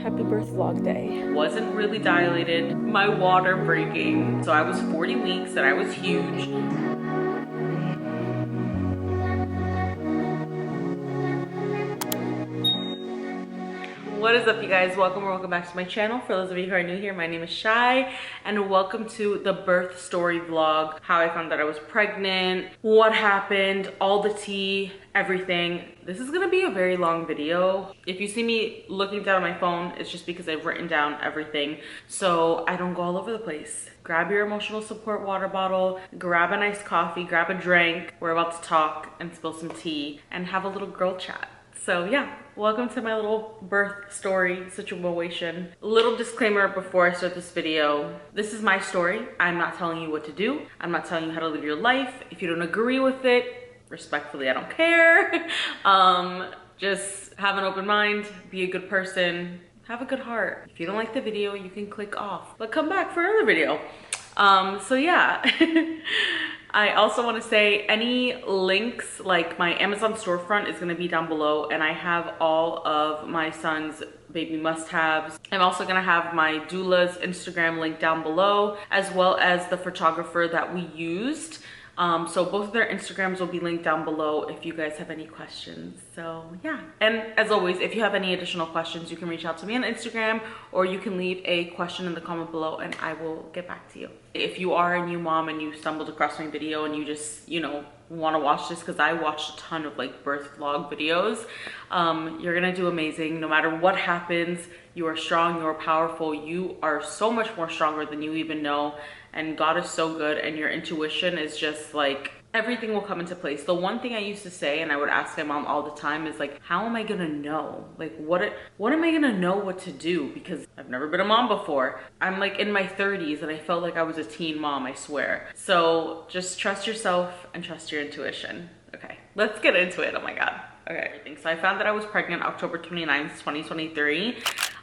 happy birth vlog day. Wasn't really dilated, my water breaking. So I was 40 weeks and I was huge. What is up, you guys? Welcome back to my channel. For those of you who are new here, my name is Shy and welcome to the birth story vlog. How I found that I was pregnant, what happened, all the tea, everything. This is gonna be a very long video. If you see me looking down at my phone, it's just because I've written down everything so I don't go all over the place. Grab your emotional support water bottle, grab a nice coffee, grab a drink. We're about to talk and spill some tea and have a little girl chat. So yeah, welcome to my little birth story situation. A little disclaimer before I start this video. This is my story. I'm not telling you what to do. I'm not telling you how to live your life. If you don't agree with it, respectfully, I don't care. Just have an open mind, be a good person, have a good heart. If you don't like the video, you can click off, but come back for another video. So yeah. I also want to say any links, like my Amazon storefront is going to be down below, and I have all of my son's baby must-haves. I'm also going to have my doula's Instagram link down below, as well as the photographer that we used. So both of their Instagrams will be linked down below if you guys have any questions. So yeah, and as always, if you have any additional questions, you can reach out to me on Instagram, or you can leave a question in the comment below and I will get back to you. If you are a new mom and you stumbled across my video and you just, you know, want to watch this, because I watched a ton of like birth vlog videos, you're gonna do amazing. No matter what happens, you are strong, you are powerful, you are so much more stronger than you even know. And God is so good, and your intuition is just like, everything will come into place. The one thing I used to say, and I would ask my mom all the time, is like, how am I gonna know? Like, what am I gonna know what to do? Because I've never been a mom before. I'm like in my 30s and I felt like I was a teen mom, I swear. So just trust yourself and trust your intuition. Okay, let's get into it. Oh my God. Okay, so I found that I was pregnant October 29th, 2023.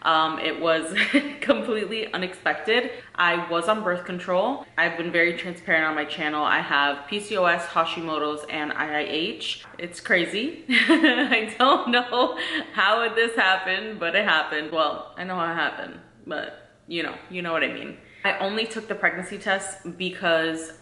It was completely unexpected. I was on birth control. I've been very transparent on my channel. I have PCOS, Hashimoto's, and IIH. It's crazy. I don't know how this happened, but it happened. Well, I know how it happened, but you know what I mean. I only took the pregnancy test because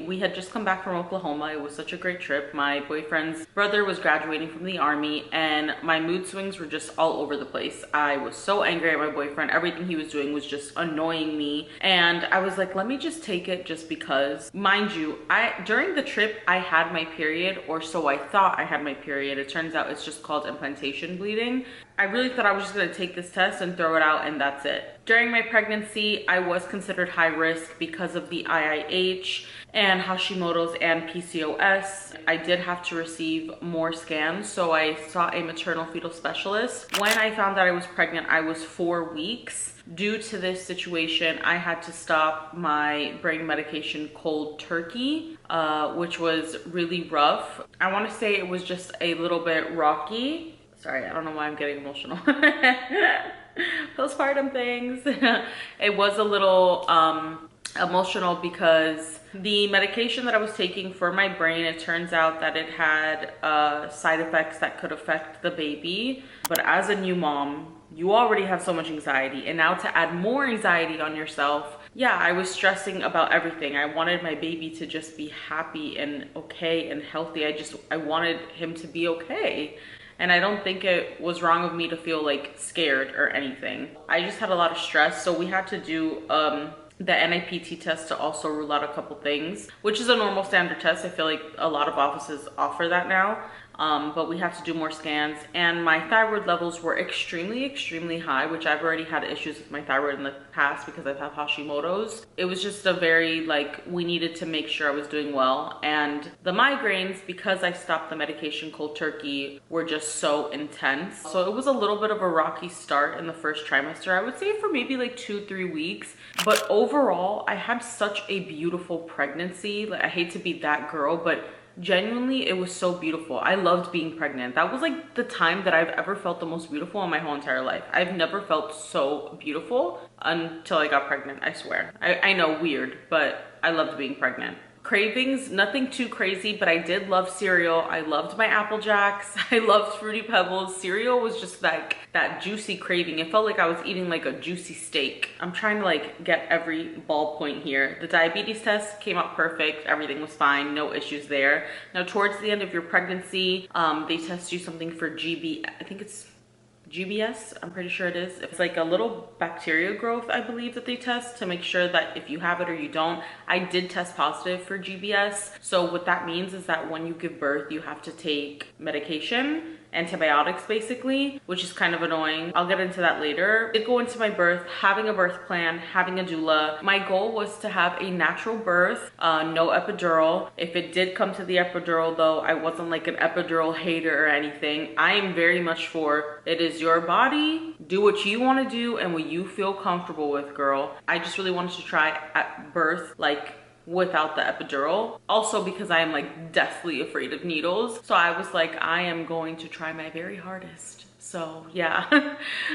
we had just come back from Oklahoma. It was such a great trip. My boyfriend's brother was graduating from the army and my mood swings were just all over the place. I was so angry at my boyfriend. Everything he was doing was just annoying me. And I was like, let me just take it just because. Mind you, during the trip, I had my period, or so I thought I had my period. It turns out it's just called implantation bleeding. I really thought I was just gonna take this test and throw it out and that's it. During my pregnancy, I was considered high risk because of the IIH and Hashimoto's and PCOS. I did have to receive more scans, so I saw a maternal fetal specialist. When I found that I was pregnant, I was 4 weeks. Due to this situation, I had to stop my brain medication cold turkey, which was really rough. I wanna say it was just a little bit rocky. Sorry, I don't know why I'm getting emotional. Postpartum things. It was a little emotional because the medication that I was taking for my brain, it turns out that it had side effects that could affect the baby. But as a new mom, you already have so much anxiety, and now to add more anxiety on yourself, yeah, I was stressing about everything. I wanted my baby to just be happy and okay and healthy. I wanted him to be okay. And I don't think it was wrong of me to feel like scared or anything. I just had a lot of stress. So we had to do the NIPT test to also rule out a couple things, which is a normal standard test. I feel like a lot of offices offer that now. But we had to do more scans, and my thyroid levels were extremely high, which I've already had issues with my thyroid in the past because I've had Hashimoto's. It was just a very, like, we needed to make sure I was doing well. And the migraines, because I stopped the medication cold turkey, were just so intense. So it was a little bit of a rocky start in the first trimester. I would say for maybe like 2-3 weeks. But overall, I had such a beautiful pregnancy. Like, I hate to be that girl, but genuinely, it was so beautiful. I loved being pregnant. That was like the time that I've ever felt the most beautiful in my whole entire life. I've never felt so beautiful until I got pregnant, I swear. I know, weird, but I loved being pregnant. Cravings, nothing too crazy, but I did love cereal. I loved my Apple Jacks. I loved Fruity Pebbles. Cereal was just like that juicy craving. It felt like I was eating like a juicy steak. I'm trying to like get every ballpoint here. The diabetes test came out perfect. Everything was fine. No issues there. Now towards the end of your pregnancy, they test you something for I think it's GBS, I'm pretty sure it is. It's like a little bacteria growth, I believe, that they test to make sure that if you have it or you don't. I did test positive for GBS. So what that means is that when you give birth, you have to take medication, antibiotics basically, which is kind of annoying. I'll get into that later. I did go into my birth, having a birth plan, having a doula. My goal was to have a natural birth, no epidural. If it did come to the epidural though, I wasn't like an epidural hater or anything. I am very much for, it is your body, do what you want to do and what you feel comfortable with, girl. I just really wanted to try at birth like without the epidural, also because I am like deathly afraid of needles. So I was like, I am going to try my very hardest. So yeah,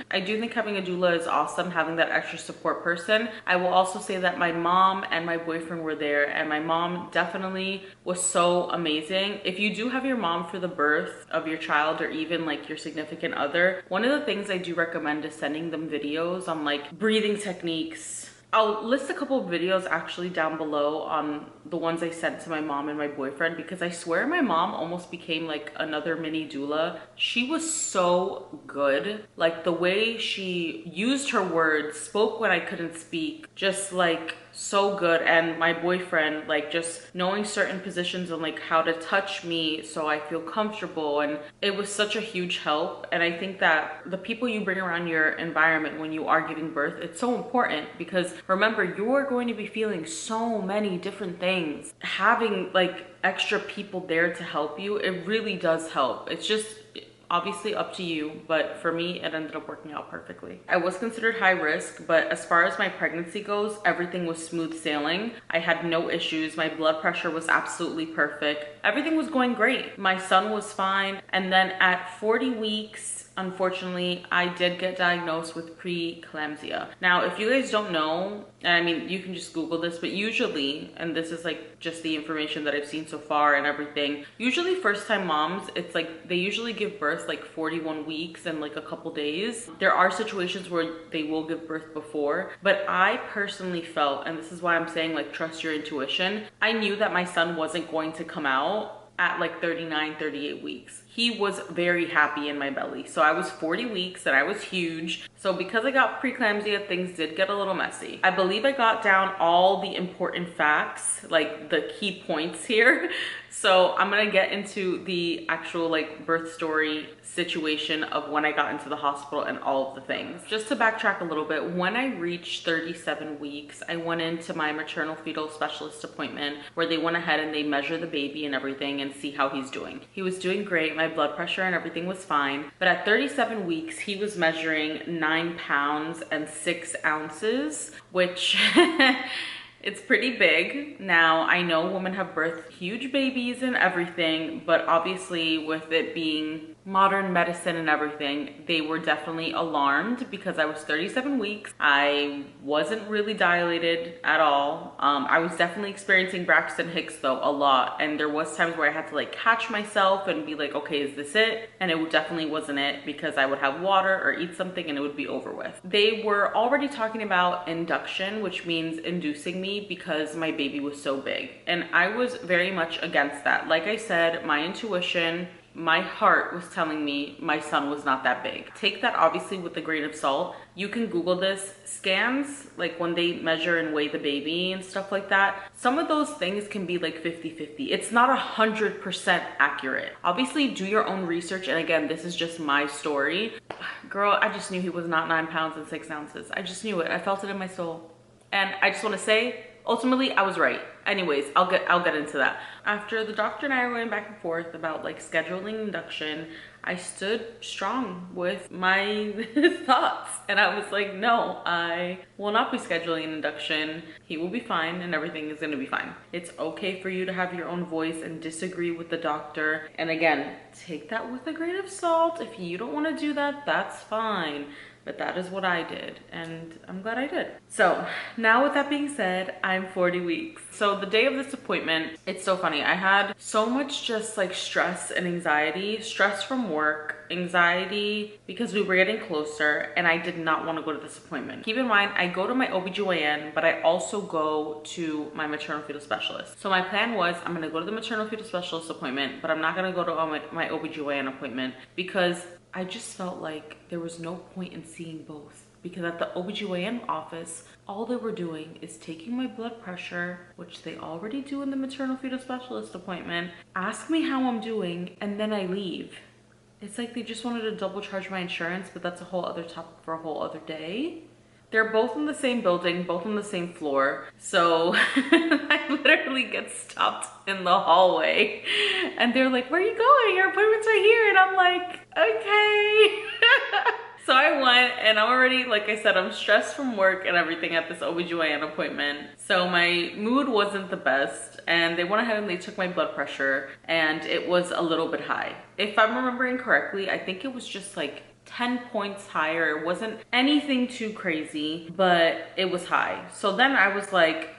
I do think having a doula is awesome, having that extra support person. I will also say that my mom and my boyfriend were there, and my mom definitely was so amazing. If you do have your mom for the birth of your child or even like your significant other, one of the things I do recommend is sending them videos on like breathing techniques. I'll list a couple of videos actually down below on the ones I sent to my mom and my boyfriend, because I swear my mom almost became like another mini doula. She was so good. Like the way she used her words, spoke when I couldn't speak, just like so good. And my boyfriend, like just knowing certain positions and like how to touch me so I feel comfortable, and it was such a huge help. And I think that the people you bring around your environment when you are giving birth, it's so important, because remember, you're going to be feeling so many different things. Having like extra people there to help you, it really does help. It's just obviously up to you, but for me, it ended up working out perfectly. I was considered high risk, but as far as my pregnancy goes, everything was smooth sailing. I had no issues. My blood pressure was absolutely perfect. Everything was going great. My son was fine. And then at 40 weeks, unfortunately, I did get diagnosed with preeclampsia. Now, if you guys don't know, and I mean, you can just Google this, but usually, and this is like just the information that I've seen so far and everything, usually first time moms, it's like they usually give birth like 41 weeks and like a couple days. There are situations where they will give birth before, but I personally felt, and this is why I'm saying like trust your intuition, I knew that my son wasn't going to come out at like 39, 38 weeks. He was very happy in my belly. So I was 40 weeks and I was huge. So because I got preeclampsia, things did get a little messy. I believe I got down all the important facts, like the key points here. So I'm gonna get into the actual like birth story situation of when I got into the hospital and all of the things. Just to backtrack a little bit, when I reached 37 weeks, I went into my maternal fetal specialist appointment where they went ahead and they measure the baby and everything and see how he's doing. He was doing great. My blood pressure and everything was fine. But at 37 weeks, he was measuring 9 pounds and 6 ounces, which it's pretty big. Now, I know women have birthed huge babies and everything, but obviously with it being modern medicine and everything, they were definitely alarmed because I was 37 weeks. I wasn't really dilated at all. I was definitely experiencing Braxton Hicks though a lot, and there was times where I had to like catch myself and be like, okay, is this it? And it definitely wasn't it, because I would have water or eat something and it would be over with. They were already talking about induction, which means inducing me because my baby was so big, and I was very much against that. Like I said, my intuition, my heart was telling me my son was not that big. Take that obviously with a grain of salt. You can Google this. Scans, like when they measure and weigh the baby and stuff like that, some of those things can be like 50-50. It's not 100% accurate. Obviously do your own research, and again, this is just my story. Girl, I just knew he was not 9 pounds and 6 ounces. I just knew it. I felt it in my soul. And I just want to say, ultimately, I was right. Anyways, I'll get into that. After the doctor and I were going back and forth about like scheduling induction, I stood strong with my thoughts, and I was like, no, I will not be scheduling an induction. He will be fine and everything is going to be fine. It's okay for you to have your own voice and disagree with the doctor. And again, take that with a grain of salt. If you don't want to do that, that's fine. but that is what I did, and I'm glad I did. So now with that being said, I'm 40 weeks. So the day of this appointment, it's so funny. I had so much just like stress and anxiety, stress from work, anxiety because we were getting closer, and I did not want to go to this appointment. Keep in mind, I go to my OBGYN, but I also go to my maternal fetal specialist. So my plan was I'm going to go to the maternal fetal specialist appointment, but I'm not going to go to my OBGYN appointment because I just felt like there was no point in seeing both. Because at the OBGYN office, all they were doing is taking my blood pressure, which they already do in the maternal fetal specialist appointment, ask me how I'm doing, and then I leave. It's like they just wanted to double charge my insurance, but that's a whole other topic for a whole other day. They're both in the same building, both on the same floor. So I literally get stopped in the hallway and they're like, where are you going? Your appointment's right here. And I'm like, okay. So I went, and I'm already, like I said, I'm stressed from work and everything at this OBGYN appointment. So my mood wasn't the best, and they went ahead and they took my blood pressure, and it was a little bit high. If I'm remembering correctly, I think it was just like 10 points higher. It wasn't anything too crazy, but it was high. So then I was like,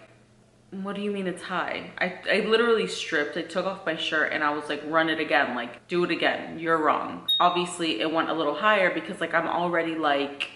what do you mean it's high? I literally stripped, I took off my shirt, and I was like, run it again, like do it again, you're wrong. Obviously it went a little higher because like I'm already like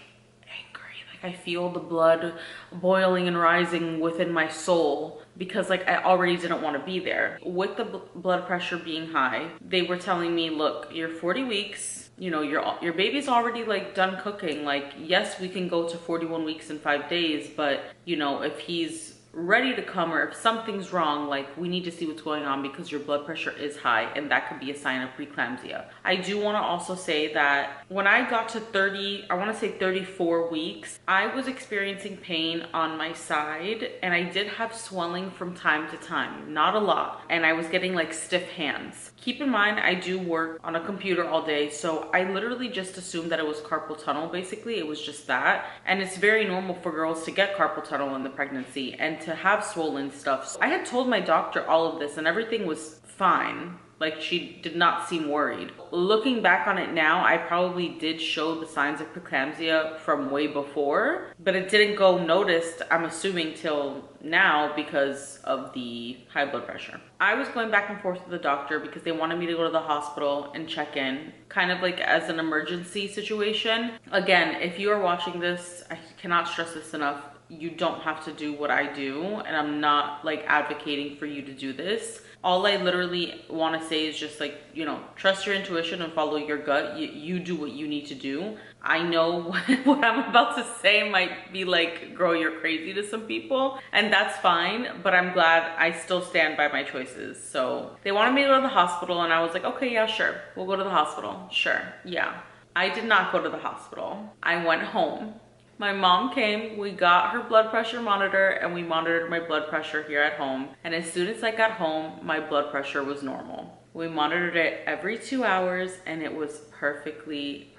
angry, like I feel the blood boiling and rising within my soul because like I already didn't want to be there. With the blood pressure being high, they were telling me, look, you're 40 weeks, you know, your baby's already like done cooking. Like, yes, we can go to 41 weeks and 5 days, but you know, if he's ready to come or if something's wrong, like we need to see what's going on because your blood pressure is high, and that could be a sign of preeclampsia. I do want to also say that when I got to 34 weeks, I was experiencing pain on my side, and I did have swelling from time to time, not a lot, and I was getting like stiff hands. Keep in mind, I do work on a computer all day, so I literally just assumed that it was carpal tunnel. Basically, it was just that, and it's very normal for girls to get carpal tunnel in the pregnancy and to have swollen stuff. So I had told my doctor all of this, and everything was fine. Like, she did not seem worried. Looking back on it now, I probably did show the signs of preeclampsia from way before, but it didn't go noticed, I'm assuming, till now because of the high blood pressure. I was going back and forth with the doctor because they wanted me to go to the hospital and check in, kind of like as an emergency situation. Again, if you are watching this, I cannot stress this enough, you don't have to do what I do, and I'm not like advocating for you to do this. All I literally want to say is just like, you know, trust your intuition and follow your gut. You do what you need to do. I know what I'm about to say might be like, girl, you're crazy to some people, and that's fine, but I'm glad I still stand by my choices. So they wanted me to go to the hospital, and I was like, okay, yeah, sure, we'll go to the hospital. Sure, yeah. I did not go to the hospital. I went home. My mom came, we got her blood pressure monitor, and we monitored my blood pressure here at home. And as soon as I got home, my blood pressure was normal. We monitored it every 2 hours, and it was perfectly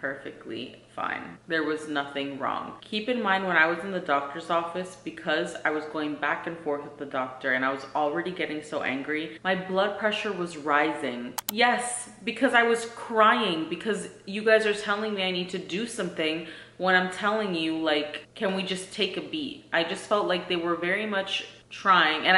fine. There was nothing wrong. Keep in mind, when I was in the doctor's office, because I was going back and forth with the doctor and I was already getting so angry, my blood pressure was rising. Yes, because I was crying because you guys are telling me I need to do something when I'm telling you, like, can we just take a beat? I just felt like they were very much trying. And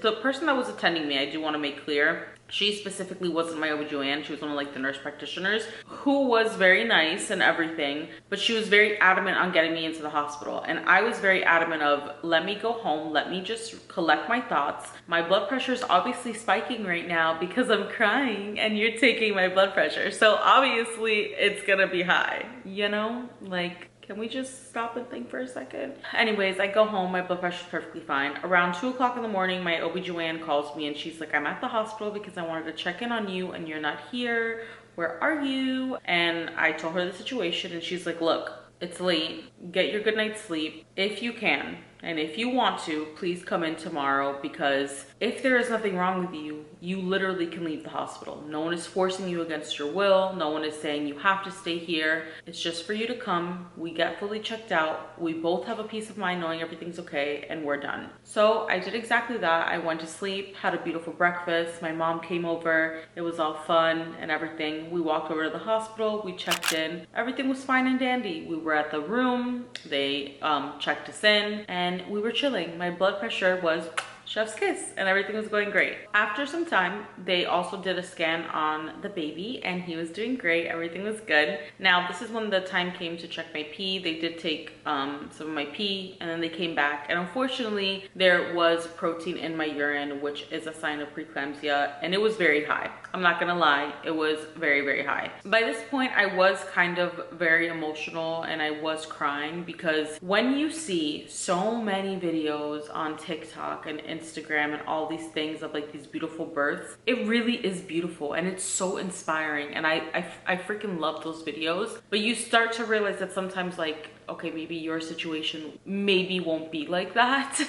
the person that was attending me, I do want to make clear, she specifically wasn't my OBGYN. She was one of like the nurse practitioners who was very nice and everything, but she was very adamant on getting me into the hospital. And I was very adamant of, let me go home, let me just collect my thoughts. My blood pressure is obviously spiking right now because I'm crying and you're taking my blood pressure. So obviously it's gonna be high, you know? Like, can we just stop and think for a second? Anyways, I go home, my blood pressure is perfectly fine. Around 2 o'clock in the morning, my OBGYN calls me and she's like, I'm at the hospital because I wanted to check in on you and you're not here. Where are you? And I told her the situation and she's like, look, it's late. Get your good night's sleep if you can. And if you want to, please come in tomorrow, because if there is nothing wrong with you, you literally can leave the hospital. No one is forcing you against your will. No one is saying you have to stay here. It's just for you to come. We get fully checked out. We both have a peace of mind knowing everything's okay, and we're done. So I did exactly that. I went to sleep, had a beautiful breakfast. My mom came over. It was all fun and everything. We walked over to the hospital. We checked in. Everything was fine and dandy. We were at the room. They checked us in and we were chilling. My blood pressure was chef's kiss and everything was going great. After some time, they also did a scan on the baby and he was doing great. Everything was good. Now, this is when the time came to check my pee. They did take some of my pee and then they came back, and unfortunately there was protein in my urine, which is a sign of preeclampsia, and it was very high. I'm not gonna lie, it was very, very high. By this point, I was kind of very emotional and I was crying, because when you see so many videos on TikTok and Instagram and all these things of like these beautiful births, it really is beautiful and it's so inspiring, and I freaking love those videos. But you start to realize that sometimes, like, okay, maybe your situation maybe won't be like that.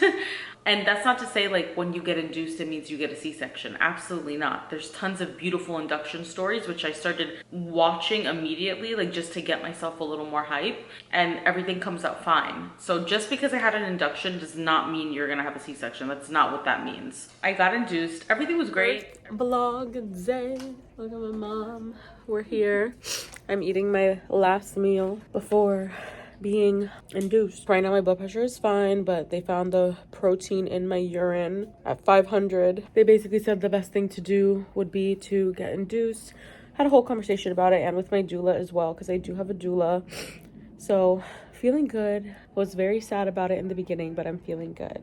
And that's not to say like when you get induced it means you get a C-section. Absolutely not. There's tons of beautiful induction stories, which I started watching immediately, like just to get myself a little more hype, and everything comes out fine. So just because I had an induction does not mean you're gonna have a C-section. That's not what that means. I got induced. Everything was great. Vlog day. Look at my mom. We're here. I'm eating my last meal before being induced. Right now my blood pressure is fine, but they found the protein in my urine at 500. They basically said the best thing to do would be to get induced. Had a whole conversation about it, and with my doula as well, because I do have a doula. So feeling good. Was very sad about it in the beginning, but I'm feeling good.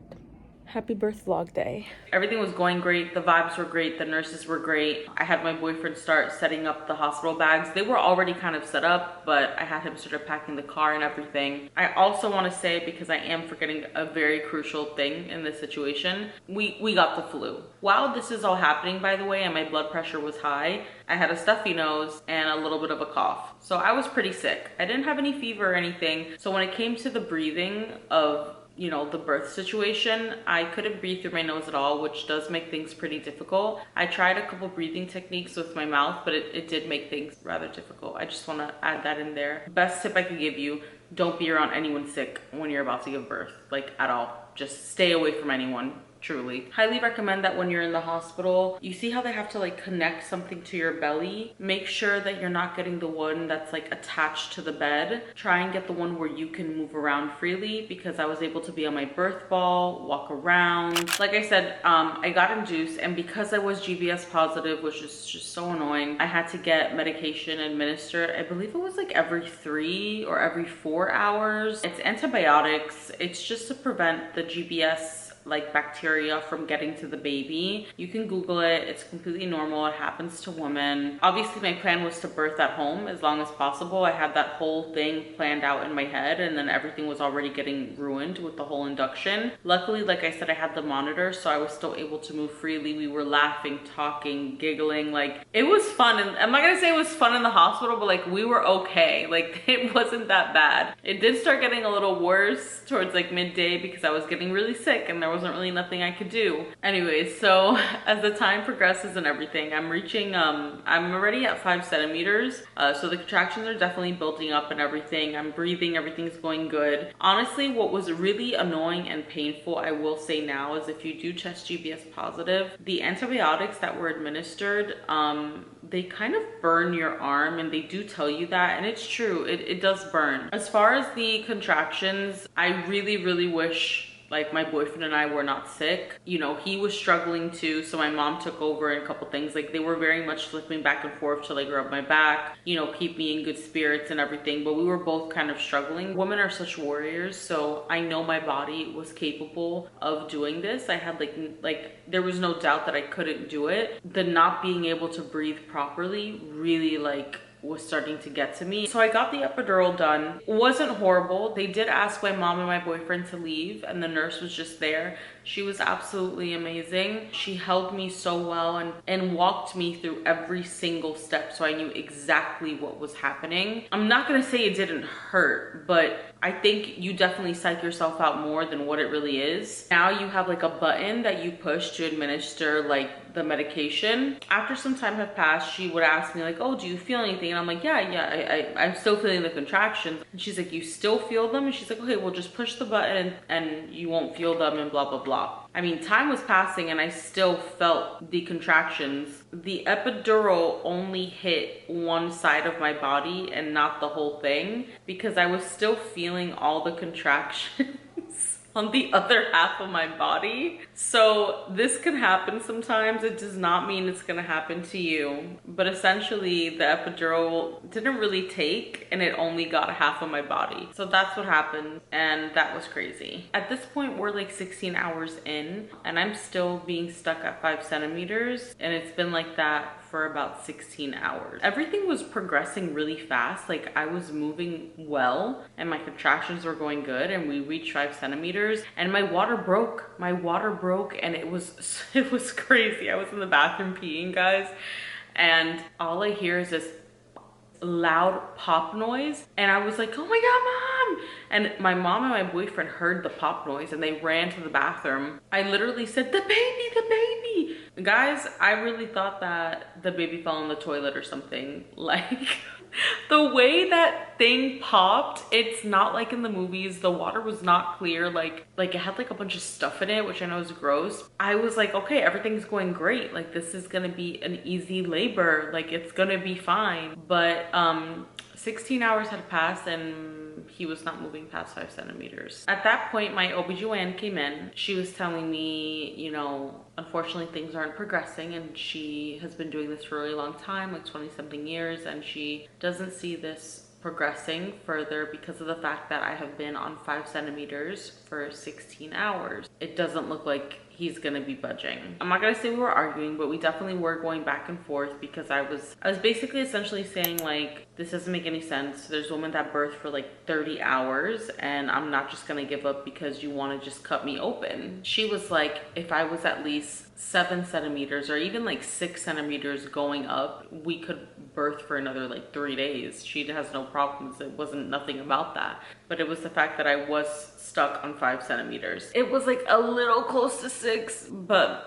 Happy birth vlog day. Everything was going great. The vibes were great. The nurses were great. I had my boyfriend start setting up the hospital bags. They were already kind of set up, but I had him start packing the car and everything. I also want to say, because I am forgetting a very crucial thing in this situation, we got the flu. While this is all happening, by the way, and my blood pressure was high, I had a stuffy nose and a little bit of a cough. So I was pretty sick. I didn't have any fever or anything. So when it came to the breathing of, you know, the birth situation, I couldn't breathe through my nose at all, which does make things pretty difficult. I tried a couple breathing techniques with my mouth, but it did make things rather difficult. I just want to add that in there. Best tip I could give you: don't be around anyone sick when you're about to give birth, like at all. Just stay away from anyone. Truly. Highly recommend that when you're in the hospital, you see how they have to like connect something to your belly. Make sure that you're not getting the one that's like attached to the bed. Try and get the one where you can move around freely, because I was able to be on my birth ball, walk around. Like I said, I got induced, and because I was GBS positive, which is just so annoying, I had to get medication administered. I believe it was like every 3 or every 4 hours. It's antibiotics. It's just to prevent the GBS like bacteria from getting to the baby. You can Google it. It's completely normal. It happens to women. Obviously my plan was to birth at home as long as possible. I had that whole thing planned out in my head, and then everything was already getting ruined with the whole induction. Luckily, like I said, I had the monitor, so I was still able to move freely. We were laughing, talking, giggling. Like, it was fun. And I'm not gonna say it was fun in the hospital, but like we were okay. Like, it wasn't that bad. It did start getting a little worse towards like midday, because I was getting really sick and there wasn't really nothing I could do. Anyways, so as the time progresses and everything, I'm reaching, I'm already at 5 centimeters. So the contractions are definitely building up and everything. I'm breathing, everything's going good. Honestly, what was really annoying and painful, I will say now, is if you do test GBS positive, the antibiotics that were administered, they kind of burn your arm, and they do tell you that, and it's true, it does burn. As far as the contractions, I really wish like my boyfriend and I were not sick. You know, he was struggling too, so my mom took over and a couple things. Like, they were very much flipping back and forth to like rub my back, you know, keep me in good spirits and everything, but we were both kind of struggling. Women are such warriors, so I know my body was capable of doing this. I had like there was no doubt that I couldn't do it. The not being able to breathe properly really like was starting to get to me. So I got the epidural done. It wasn't horrible. They did ask my mom and my boyfriend to leave, and the nurse was just there. She was absolutely amazing. She held me so well and walked me through every single step, so I knew exactly what was happening. I'm not gonna say it didn't hurt, but I think you definitely psych yourself out more than what it really is. Now you have like a button that you push to administer like the medication. After some time had passed, she would ask me like, oh, do you feel anything? And I'm like, I'm still feeling the contractions. And she's like, you still feel them? And she's like, okay, well just push the button and you won't feel them and blah, blah, blah. I mean, time was passing and I still felt the contractions. The epidural only hit one side of my body and not the whole thing, because I was still feeling all the contractions on the other half of my body. So this can happen sometimes. It does not mean it's gonna happen to you. But essentially the epidural didn't really take and it only got half of my body. So that's what happened, and that was crazy. At this point, we're like 16 hours in and I'm still being stuck at 5 centimeters, and it's been like that for about 16 hours. Everything was progressing really fast. Like I was moving well and my contractions were going good, and we reached 5 centimeters and my water broke. My water broke and it was crazy. I was in the bathroom peeing, guys, and all I hear is this loud pop noise, and I was like, oh my god, mom! And my mom and my boyfriend heard the pop noise and they ran to the bathroom. I literally said, the baby. Guys, I really thought that the baby fell in the toilet or something. Like the way that thing popped, it's not like in the movies. The water was not clear. Like it had like a bunch of stuff in it, which I know is gross. I was like, okay, everything's going great. Like this is gonna be an easy labor. Like it's gonna be fine. But 16 hours had passed and he was not moving past 5 centimeters. At that point, my OBGYN came in. She was telling me, you know, unfortunately things aren't progressing, and she has been doing this for a really long time, like 20 something years, and she doesn't see this progressing further because of the fact that I have been on 5 centimeters for 16 hours. It doesn't look like he's gonna be budging. I'm not gonna say we were arguing, but we definitely were going back and forth, because I was basically essentially saying like, this doesn't make any sense. There's women that birth for like 30 hours and I'm not just gonna give up because you wanna just cut me open. She was like, if I was at least 7 centimeters or even like 6 centimeters going up, we could birth for another like 3 days. She has no problems. It wasn't nothing about that, but it was the fact that I was stuck on 5 centimeters. It was like a little close to 6, but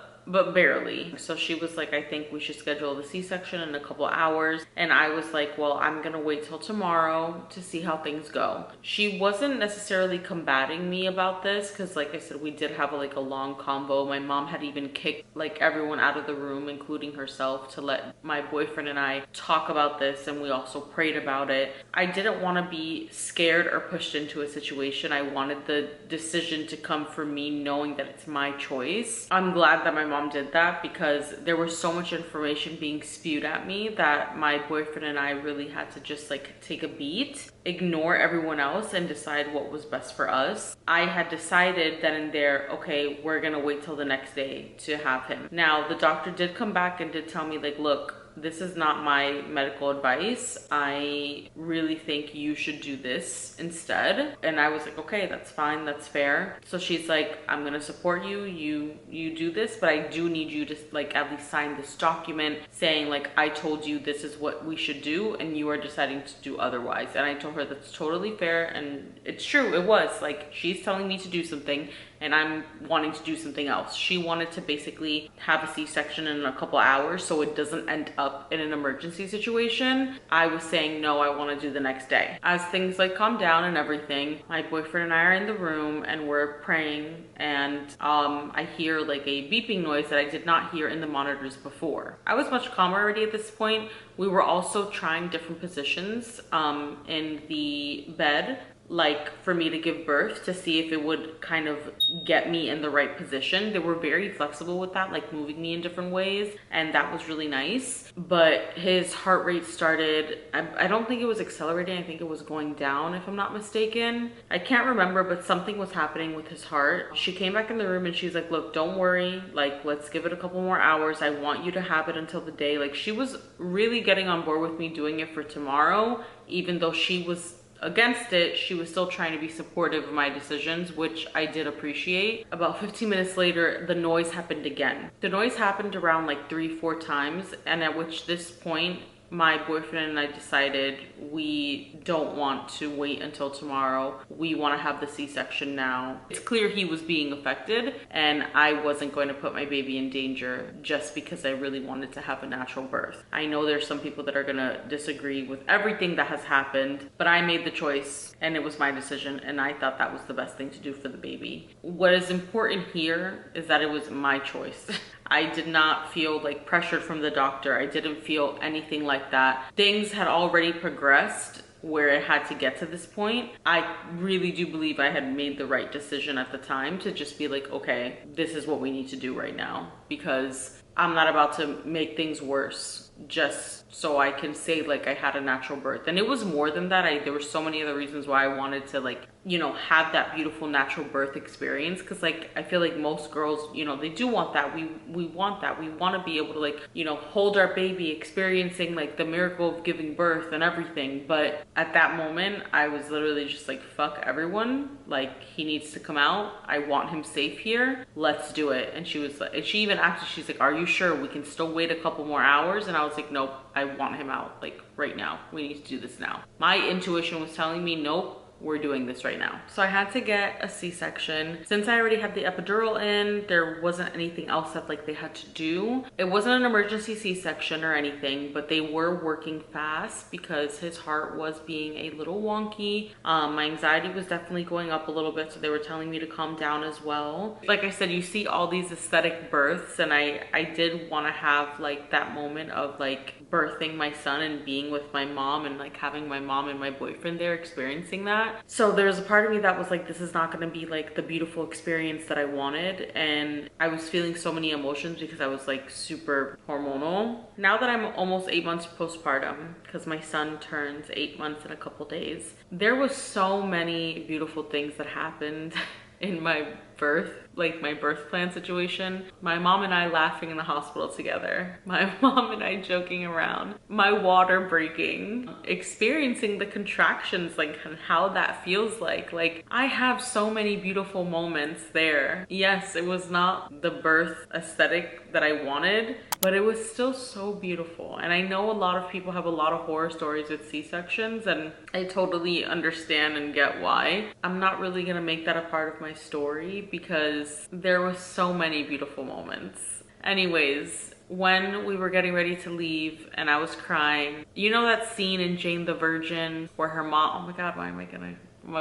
barely. So she was like, I think we should schedule the C-section in a couple hours. And I was like, well, I'm gonna wait till tomorrow to see how things go. She wasn't necessarily combating me about this, because like I said, we did have like a long convo. My mom had even kicked like everyone out of the room, including herself, to let my boyfriend and I talk about this, and we also prayed about it. I didn't want to be scared or pushed into a situation. I wanted the decision to come from me, knowing that it's my choice. I'm glad that my mom did that, because there was so much information being spewed at me that my boyfriend and I really had to just like take a beat, ignore everyone else, and decide what was best for us. I had decided then and there, okay, we're gonna wait till the next day to have him. Now the doctor did come back and did tell me like, look, this is not my medical advice. I really think you should do this instead. And I was like, okay, that's fine, that's fair. So she's like, I'm gonna support you. You do this, but I do need you to like at least sign this document saying like, I told you this is what we should do and you are deciding to do otherwise. And I told her that's totally fair, and it's true, it was like, she's telling me to do something and I'm wanting to do something else. She wanted to basically have a C-section in a couple hours so it doesn't end up in an emergency situation. I was saying, no, I want to do the next day. As things like calm down and everything, my boyfriend and I are in the room and we're praying, and I hear like a beeping noise that I did not hear in the monitors before. I was much calmer already at this point. We were also trying different positions in the bed. like for me to give birth, to see if it would kind of get me in the right position. They were very flexible with that, like moving me in different ways, and that was really nice. But his heart rate started, I don't think it was accelerating, I think it was going down, if I'm not mistaken. I can't remember, but something was happening with his heart. She came back in the room and she's like, look, don't worry, like let's give it a couple more hours. I want you to have it until the day. Like she was really getting on board with me doing it for tomorrow, even though she was against it. She was still trying to be supportive of my decisions, which I did appreciate. About 15 minutes later, the noise happened again. The noise happened around like 3-4 times, and at which this point my boyfriend and I decided we don't want to wait until tomorrow. We want to have the C-section now. It's clear he was being affected, and I wasn't going to put my baby in danger just because I really wanted to have a natural birth. I know there's some people that are gonna disagree with everything that has happened, but I made the choice and it was my decision, and I thought that was the best thing to do for the baby. What is important here is that it was my choice. I did not feel like pressured from the doctor. I didn't feel anything like that. Things had already progressed where it had to get to this point. I really do believe I had made the right decision at the time to just be like, okay, this is what we need to do right now, because I'm not about to make things worse just so I can say like I had a natural birth. And it was more than that. There were so many other reasons why I wanted to, like, you know, have that beautiful natural birth experience, because like I feel like most girls, you know, they do want that. We want that. We want to be able to, like, you know, hold our baby, experiencing like the miracle of giving birth and everything. But at that moment I was literally just like, fuck everyone, like he needs to come out. I want him safe here, let's do it. And she was like, and she even asked, she's like, are you sure we can still wait a couple more hours? And I was like, nope, I want him out like right now. We need to do this now. My intuition was telling me, nope, we're doing this right now. So I had to get a C-section. Since I already had the epidural in, there wasn't anything else that like they had to do. It wasn't an emergency C-section or anything, but they were working fast because his heart was being a little wonky. My anxiety was definitely going up a little bit, so they were telling me to calm down as well. Like I said, you see all these aesthetic births, and I did want to have like that moment of like birthing my son and being with my mom, and like having my mom and my boyfriend there experiencing that. So there's a part of me that was like, this is not going to be like the beautiful experience that I wanted. And I was feeling so many emotions because I was like super hormonal. Now that I'm almost 8 months postpartum, because my son turns 8 months in a couple days, there was so many beautiful things that happened in my birth, like my birth plan situation. My mom and I laughing in the hospital together, my mom and I joking around, my water breaking, experiencing the contractions, like and how that feels like I have so many beautiful moments there. Yes, it was not the birth aesthetic that I wanted, but it was still so beautiful. And I know a lot of people have a lot of horror stories with C-sections, and I totally understand and get why. I'm not really gonna make that a part of my story because there was so many beautiful moments. Anyways, when we were getting ready to leave and I was crying, you know that scene in Jane the Virgin where her mom, oh my god, why am I gonna,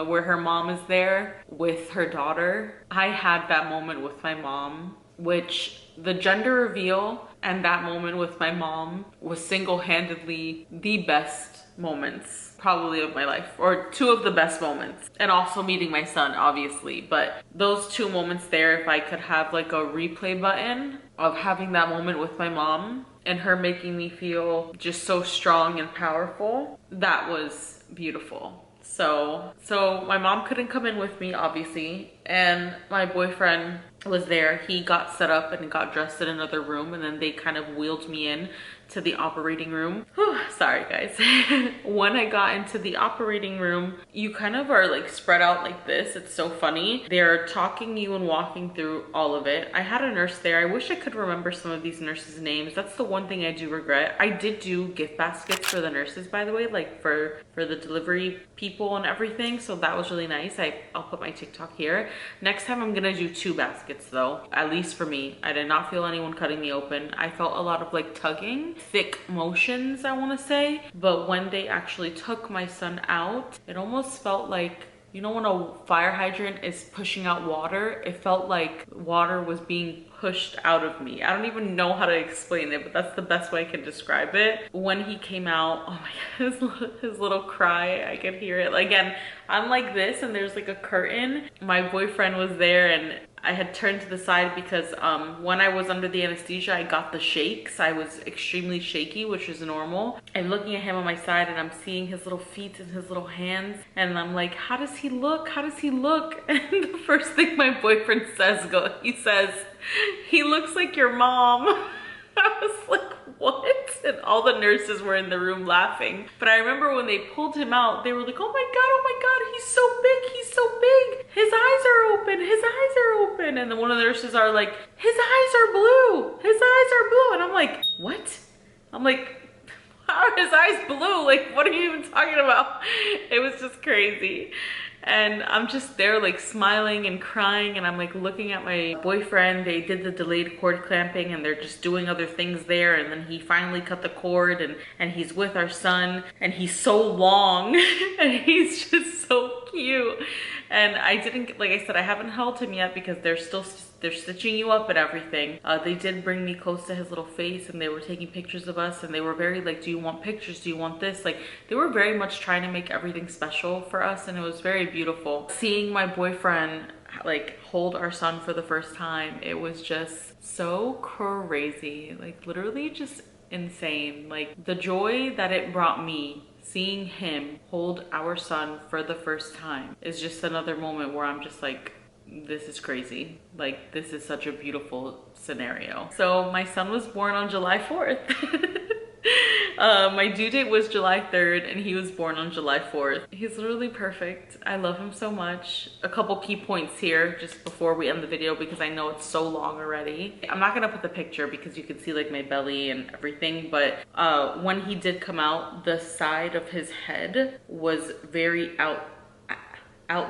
where her mom is there with her daughter? I had that moment with my mom, which the gender reveal and that moment with my mom was single-handedly the best moments probably of my life, or two of the best moments, and also meeting my son obviously. But those two moments there, if I could have like a replay button of having that moment with my mom and her making me feel just so strong and powerful, that was beautiful. So my mom couldn't come in with me obviously, and my boyfriend was there. He got set up and got dressed in another room, and then they kind of wheeled me in to the operating room. Whew, sorry guys. When I got into the operating room, you kind of are like spread out like this. It's so funny. They're talking you and walking through all of it. I had a nurse there. I wish I could remember some of these nurses' names. That's the one thing I do regret. I did do gift baskets for the nurses, by the way, like for the delivery people and everything. So that was really nice. I'll put my TikTok here. Next time I'm gonna do 2 baskets though, at least for me. I did not feel anyone cutting me open. I felt a lot of like tugging, thick motions, I want to say. But when they actually took my son out, it almost felt like, you know, when a fire hydrant is pushing out water, it felt like water was being pushed out of me. I don't even know how to explain it, but that's the best way I can describe it. When he came out, oh my God, his little cry, I could hear it. Again, I'm like this and there's like a curtain. My boyfriend was there and I had turned to the side because when I was under the anesthesia, I got the shakes. I was extremely shaky, which is normal. I'm looking at him on my side and I'm seeing his little feet and his little hands. And I'm like, how does he look? How does he look? And the first thing my boyfriend says, he says, he looks like your mom. I was like, what? And all the nurses were in the room laughing. But I remember when they pulled him out, they were like, oh my God, he's so big, he's so big. His eyes are open, his eyes are open. And then one of the nurses are like, his eyes are blue, his eyes are blue. And I'm like, what? I'm like, how are his eyes blue? Like, what are you even talking about? It was just crazy. And I'm just there like smiling and crying, and I'm like looking at my boyfriend. They did the delayed cord clamping and they're just doing other things there, and then he finally cut the cord and he's with our son, and he's so long and he's just so cute. And I didn't, like I said, I haven't held him yet because they're stitching you up and everything. They did bring me close to his little face and they were taking pictures of us, and they were very like, do you want pictures? Do you want this? Like, they were very much trying to make everything special for us, and it was very beautiful. Seeing my boyfriend like hold our son for the first time, it was just so crazy, like literally just insane. Like the joy that it brought me seeing him hold our son for the first time is just another moment where I'm just like, this is crazy. Like, this is such a beautiful scenario. So my son was born on July 4th. My due date was July 3rd and he was born on July 4th. He's literally perfect. I love him so much. A couple key points here just before we end the video because I know it's so long already. I'm not gonna put the picture because you can see like my belly and everything, but when he did come out, the side of his head was very out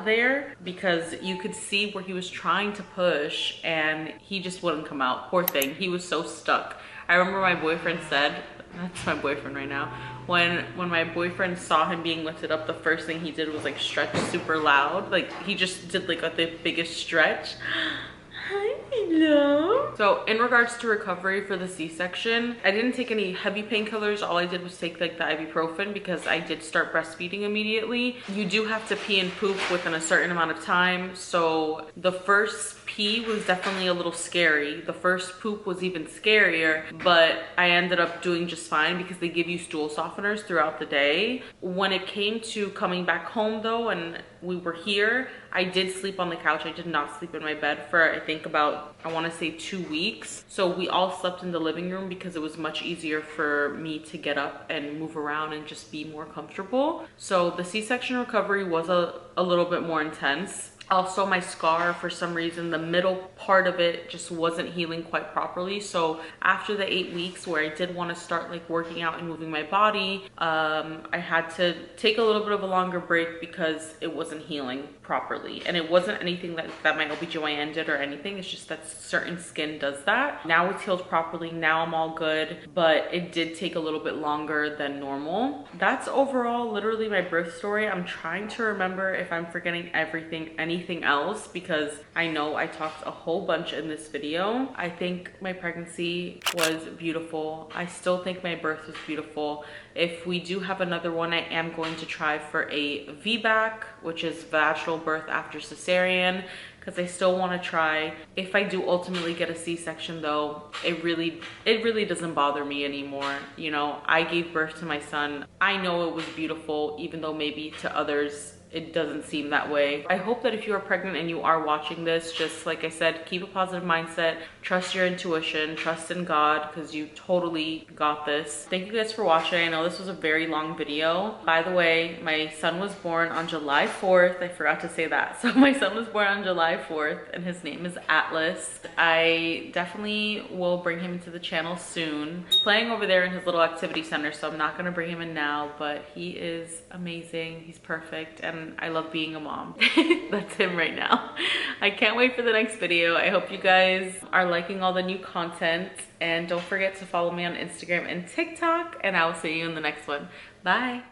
there because you could see where he was trying to push and he just wouldn't come out. Poor thing, he was so stuck. I remember my boyfriend said, that's my boyfriend right now, when my boyfriend saw him being lifted up, the first thing he did was like stretch super loud. Like he just did like the biggest stretch. Hi, hello. So in regards to recovery for the C-section, I didn't take any heavy painkillers. All I did was take like the ibuprofen because I did start breastfeeding immediately. You do have to pee and poop within a certain amount of time. So the first pee was definitely a little scary. The first poop was even scarier, but I ended up doing just fine because they give you stool softeners throughout the day. When it came to coming back home though, and we were here, I did sleep on the couch. I did not sleep in my bed for I think about, I want to say 2 weeks. So we all slept in the living room because it was much easier for me to get up and move around and just be more comfortable. So the C-section recovery was a little bit more intense. Also, my scar, for some reason, the middle part of it just wasn't healing quite properly. So after the 8 weeks where I did want to start like working out and moving my body, I had to take a little bit of a longer break because it wasn't healing properly. And it wasn't anything that my OBGYN did or anything. It's just that certain skin does that. Now it's healed properly. Now I'm all good, but it did take a little bit longer than normal. That's overall literally my birth story. I'm trying to remember if I'm forgetting anything else because I know I talked a whole bunch in this video. I think my pregnancy was beautiful. I still think my birth was beautiful. If we do have another one, I am going to try for a VBAC, which is vaginal birth after cesarean, because I still want to try. If I do ultimately get a C-section though, it really doesn't bother me anymore. You know, I gave birth to my son. I know it was beautiful, even though maybe to others it doesn't seem that way. I hope that if you are pregnant and you are watching this, just like I said, keep a positive mindset, trust your intuition, trust in God, because you totally got this. Thank you guys for watching. I know this was a very long video. By the way, my son was born on July 4th. I forgot to say that. So my son was born on July 4th and his name is Atlas. I definitely will bring him into the channel soon. He's playing over there in his little activity center, so I'm not gonna bring him in now, but he is amazing. He's perfect and I love being a mom. That's him right now. I can't wait for the next video. I hope you guys are liking all the new content, and don't forget to follow me on Instagram and TikTok, and I will see you in the next one. Bye.